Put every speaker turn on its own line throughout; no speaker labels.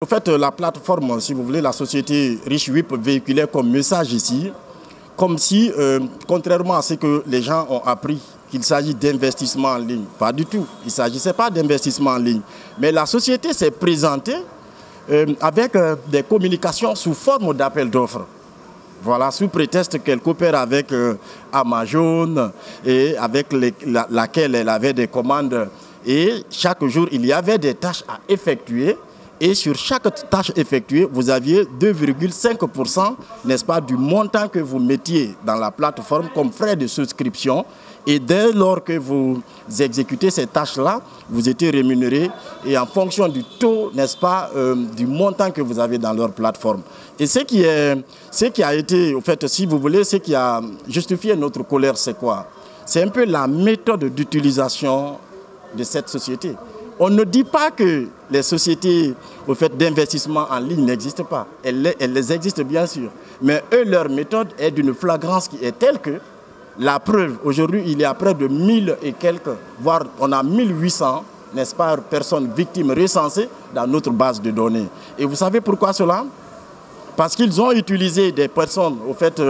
En fait, la plateforme, si vous voulez, la société RichWhip véhiculait comme message ici, comme si, contrairement à ce que les gens ont appris, qu'il s'agit d'investissement en ligne. Pas du tout. Il ne s'agissait pas d'investissement en ligne. Mais la société s'est présentée avec des communications sous forme d'appel d'offres. Voilà, sous prétexte qu'elle coopère avec Amazon et avec laquelle elle avait des commandes. Et chaque jour, il y avait des tâches à effectuer. Et sur chaque tâche effectuée, vous aviez 2,5%, n'est-ce pas, du montant que vous mettiez dans la plateforme comme frais de souscription. Et dès lors que vous exécutez ces tâches-là, vous étiez rémunéré et en fonction du taux, n'est-ce pas, du montant que vous avez dans leur plateforme. Et ce qui a été, en fait, si vous voulez, ce qui a justifié notre colère, c'est quoi? C'est un peu la méthode d'utilisation de cette société. On ne dit pas que les sociétés au fait, d'investissement en ligne n'existent pas. Elles existent bien sûr. Mais eux, leur méthode est d'une flagrance qui est telle que la preuve, aujourd'hui, il y a près de 1000 et quelques, voire on a 1800, n'est-ce pas, personnes victimes recensées dans notre base de données. Et vous savez pourquoi cela? Parce qu'ils ont utilisé des personnes, au fait,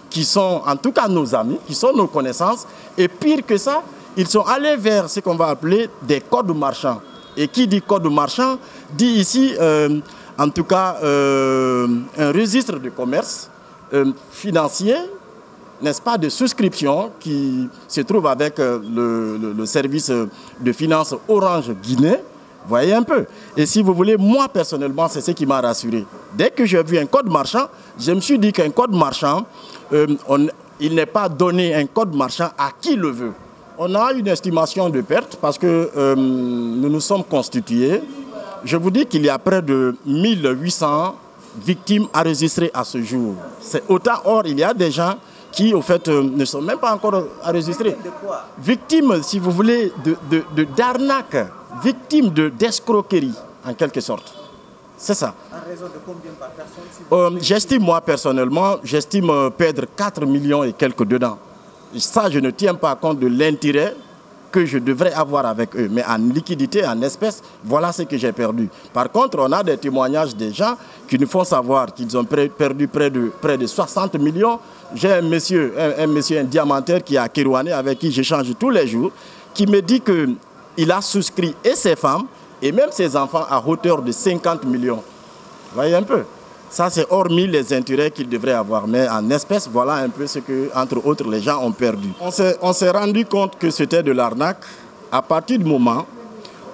qui sont en tout cas nos amis, qui sont nos connaissances, et pire que ça, ils sont allés vers ce qu'on va appeler des codes marchands. Et qui dit code marchand, dit ici, en tout cas, un registre de commerce financier, n'est-ce pas, de souscription qui se trouve avec le service de finance Orange Guinée. Voyez un peu. Et si vous voulez, moi personnellement, c'est ce qui m'a rassuré. Dès que j'ai vu un code marchand, je me suis dit qu'un code marchand, il n'est pas donné un code marchand à qui le veut. On a une estimation de perte parce que nous nous sommes constitués. Je vous dis qu'il y a près de 1800 victimes enregistrées à ce jour. C'est autant. Or, il y a des gens qui, au fait, ne sont même pas encore enregistrés. Victimes, si vous voulez, d'arnaque, victimes d'escroquerie, en quelque sorte. C'est ça.
En raison de combien par personne?
J'estime, moi, personnellement, perdre 4 millions et quelques dedans. Ça, je ne tiens pas compte de l'intérêt que je devrais avoir avec eux. Mais en liquidité, en espèces, voilà ce que j'ai perdu. Par contre, on a des témoignages des gens qui nous font savoir qu'ils ont perdu près de 60 millions. J'ai un monsieur, un diamantaire qui est à Kérouané, avec qui j'échange tous les jours, qui me dit qu'il a souscrit et ses femmes et même ses enfants à hauteur de 50 millions. Vous voyez un peu? Ça, c'est hormis les intérêts qu'ils devraient avoir. Mais en espèces, voilà un peu ce que, entre autres, les gens ont perdu. On s'est rendu compte que c'était de l'arnaque à partir du moment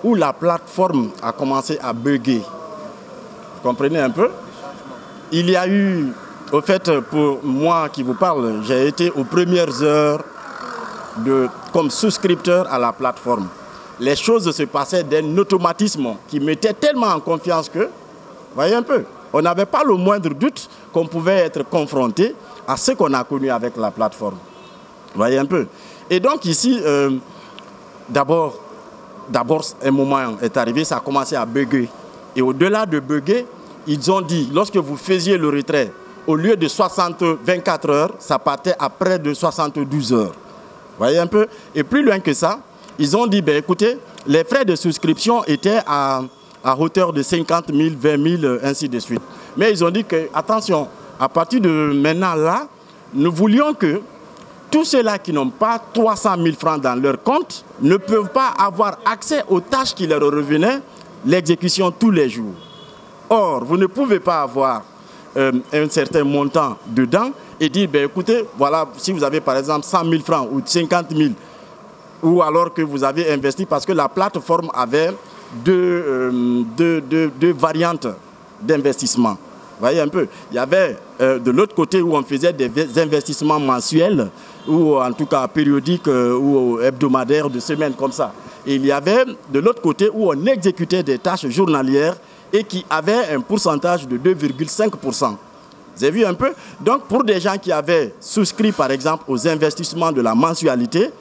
où la plateforme a commencé à bugger. Vous comprenez un peu? Il y a eu, au fait, pour moi qui vous parle, j'ai été aux premières heures comme souscripteur à la plateforme. Les choses se passaient d'un automatisme qui mettait tellement en confiance que, voyez un peu, on n'avait pas le moindre doute qu'on pouvait être confronté à ce qu'on a connu avec la plateforme. Vous voyez un peu. Et donc ici, d'abord, un moment est arrivé, ça a commencé à bugger. Et au-delà de bugger, ils ont dit, lorsque vous faisiez le retrait, au lieu de 24 heures, ça partait à près de 72 heures. Vous voyez un peu. Et plus loin que ça, ils ont dit, ben, écoutez, les frais de souscription étaient à hauteur de 50 000, 20 000, ainsi de suite. Mais ils ont dit que, attention, à partir de maintenant là, nous voulions que tous ceux-là qui n'ont pas 300 000 francs dans leur compte ne peuvent pas avoir accès aux tâches qui leur revenaient, l'exécution tous les jours. Or, vous ne pouvez pas avoir un certain montant dedans et dire, ben, écoutez, voilà, si vous avez par exemple 100 000 francs ou 50 000, ou alors que vous avez investi parce que la plateforme avait deux variantes d'investissement. Vous voyez un peu. Il y avait de l'autre côté où on faisait des investissements mensuels ou en tout cas périodiques ou hebdomadaires de semaines comme ça. Et il y avait de l'autre côté où on exécutait des tâches journalières et qui avaient un pourcentage de 2,5%. Vous avez vu un peu? Donc pour des gens qui avaient souscrit par exemple aux investissements de la mensualité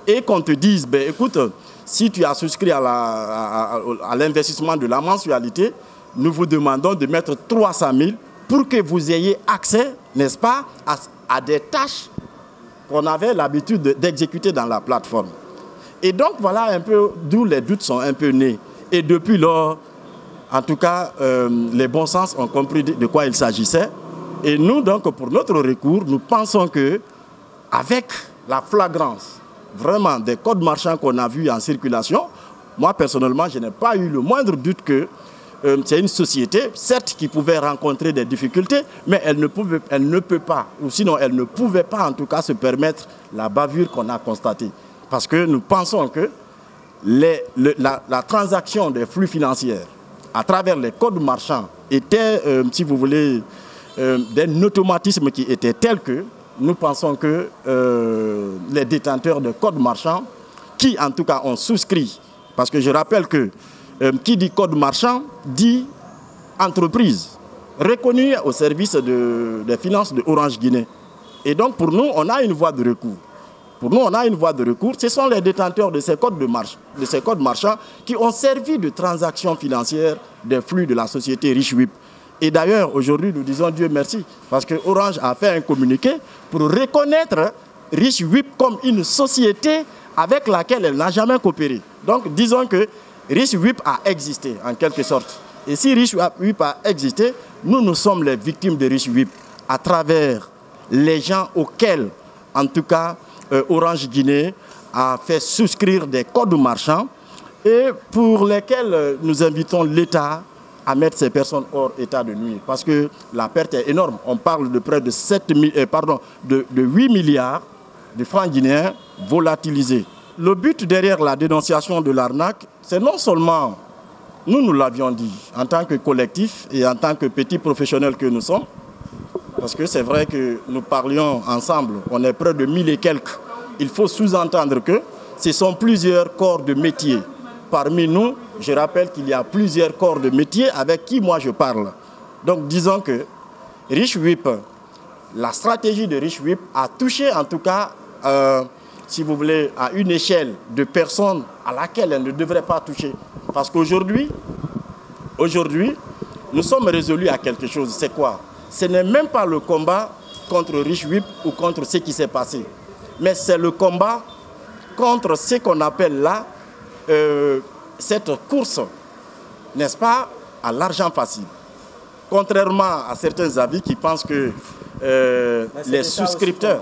et qu'on te dise, ben, écoute, si tu as souscrit à l'investissement de la mensualité, nous vous demandons de mettre 300 000 pour que vous ayez accès, n'est-ce pas, à des tâches qu'on avait l'habitude d'exécuter dans la plateforme. Et donc, voilà un peu d'où les doutes sont un peu nés. Et depuis lors, En tout cas, les bons sens ont compris de quoi il s'agissait. Et nous, donc, pour notre recours, nous pensons que avec la flagrance vraiment des codes marchands qu'on a vus en circulation, moi, personnellement, je n'ai pas eu le moindre doute que c'est une société, certes, qui pouvait rencontrer des difficultés, mais elle ne peut pas, ou sinon elle ne pouvait pas, en tout cas, se permettre la bavure qu'on a constatée. Parce que nous pensons que la transaction des flux financiers à travers les codes marchands était, si vous voulez, d'un automatisme qui était tel que nous pensons que les détenteurs de codes marchands, qui en tout cas ont souscrit, parce que je rappelle que qui dit code marchand dit entreprise reconnue au service des finances de Orange Guinée. Et donc pour nous, on a une voie de recours. Pour nous, on a une voie de recours. Ce sont les détenteurs de ces codes marchands qui ont servi de transaction financière des flux de la société RichWip. Et d'ailleurs, aujourd'hui, nous disons Dieu merci, parce que Orange a fait un communiqué pour reconnaître RichWip comme une société avec laquelle elle n'a jamais coopéré. Donc, disons que RichWip a existé, en quelque sorte. Et si RichWip a existé, nous sommes les victimes de RichWip à travers les gens auxquels, en tout cas, Orange Guinée a fait souscrire des codes marchands et pour lesquels nous invitons l'État à mettre ces personnes hors état de nuire. Parce que la perte est énorme. On parle de près de 8 milliards de francs guinéens volatilisés. Le but derrière la dénonciation de l'arnaque, c'est non seulement, nous l'avions dit, en tant que collectif et en tant que petits professionnels que nous sommes, parce que c'est vrai que nous parlions ensemble, on est près de 1000 et quelques. Il faut sous-entendre que ce sont plusieurs corps de métier. Parmi nous, je rappelle qu'il y a plusieurs corps de métier avec qui moi je parle. Donc disons que RichWip, la stratégie de RichWip a touché en tout cas, si vous voulez, à une échelle de personnes à laquelle elle ne devrait pas toucher. Parce qu'aujourd'hui, nous sommes résolus à quelque chose. C'est quoi? Ce n'est même pas le combat contre RichWip ou contre ce qui s'est passé. Mais c'est le combat contre ce qu'on appelle là, cette course, n'est-ce pas, à l'argent facile. Contrairement à certains avis qui pensent que les souscripteurs...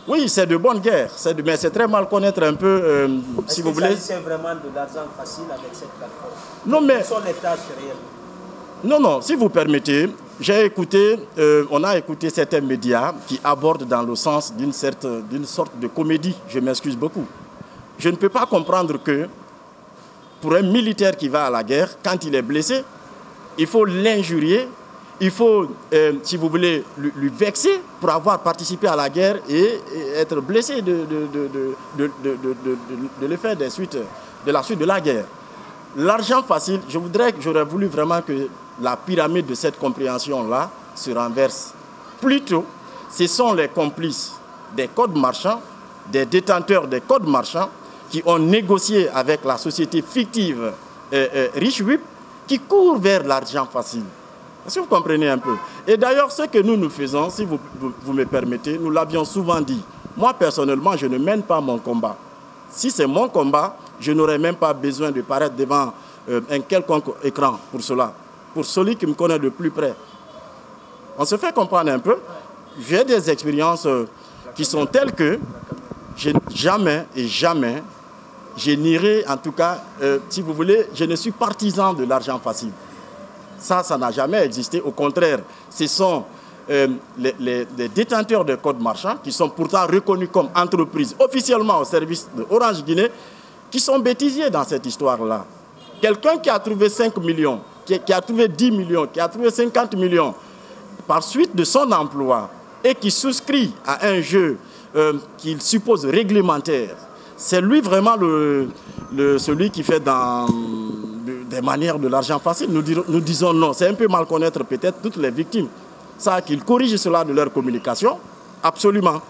Oui, c'est de bonne guerre, mais c'est très mal connaître un peu, si vous voulez...
C'est vraiment de l'argent facile avec cette plateforme?
Non, mais...
Quelles sont les tâches réelles?
Non, si vous permettez, on a écouté certains médias qui abordent dans le sens d'une sorte de comédie. Je m'excuse beaucoup. Je ne peux pas comprendre que pour un militaire qui va à la guerre, quand il est blessé, il faut l'injurier, il faut, si vous voulez, lui vexer pour avoir participé à la guerre et être blessé de l'effet de la suite de la guerre. L'argent facile, j'aurais voulu vraiment que la pyramide de cette compréhension-là se renverse. Plutôt, ce sont les complices des codes marchands, des détenteurs des codes marchands, qui ont négocié avec la société fictive RichWip, qui courent vers l'argent facile. Est-ce que vous comprenez un peu? Et d'ailleurs, ce que nous faisons, si vous me permettez, nous l'avions souvent dit. Moi, personnellement, je ne mène pas mon combat. Si c'est mon combat, je n'aurais même pas besoin de paraître devant un quelconque écran pour cela. Pour celui qui me connaît de plus près. On se fait comprendre un peu. J'ai des expériences qui sont telles que jamais, je n'irai, en tout cas, si vous voulez, je ne suis partisan de l'argent facile. Ça n'a jamais existé. Au contraire, ce sont les détenteurs de codes marchands qui sont pourtant reconnus comme entreprises officiellement au service de Orange Guinée qui sont bêtisiers dans cette histoire-là. Quelqu'un qui a trouvé 5 millions, qui a trouvé 10 millions, qui a trouvé 50 millions par suite de son emploi et qui souscrit à un jeu qu'il suppose réglementaire, c'est lui vraiment celui qui fait des manières de l'argent facile. Nous disons non, c'est un peu mal connaître peut-être toutes les victimes. Ça, qu'ils corrigent cela de leur communication, absolument.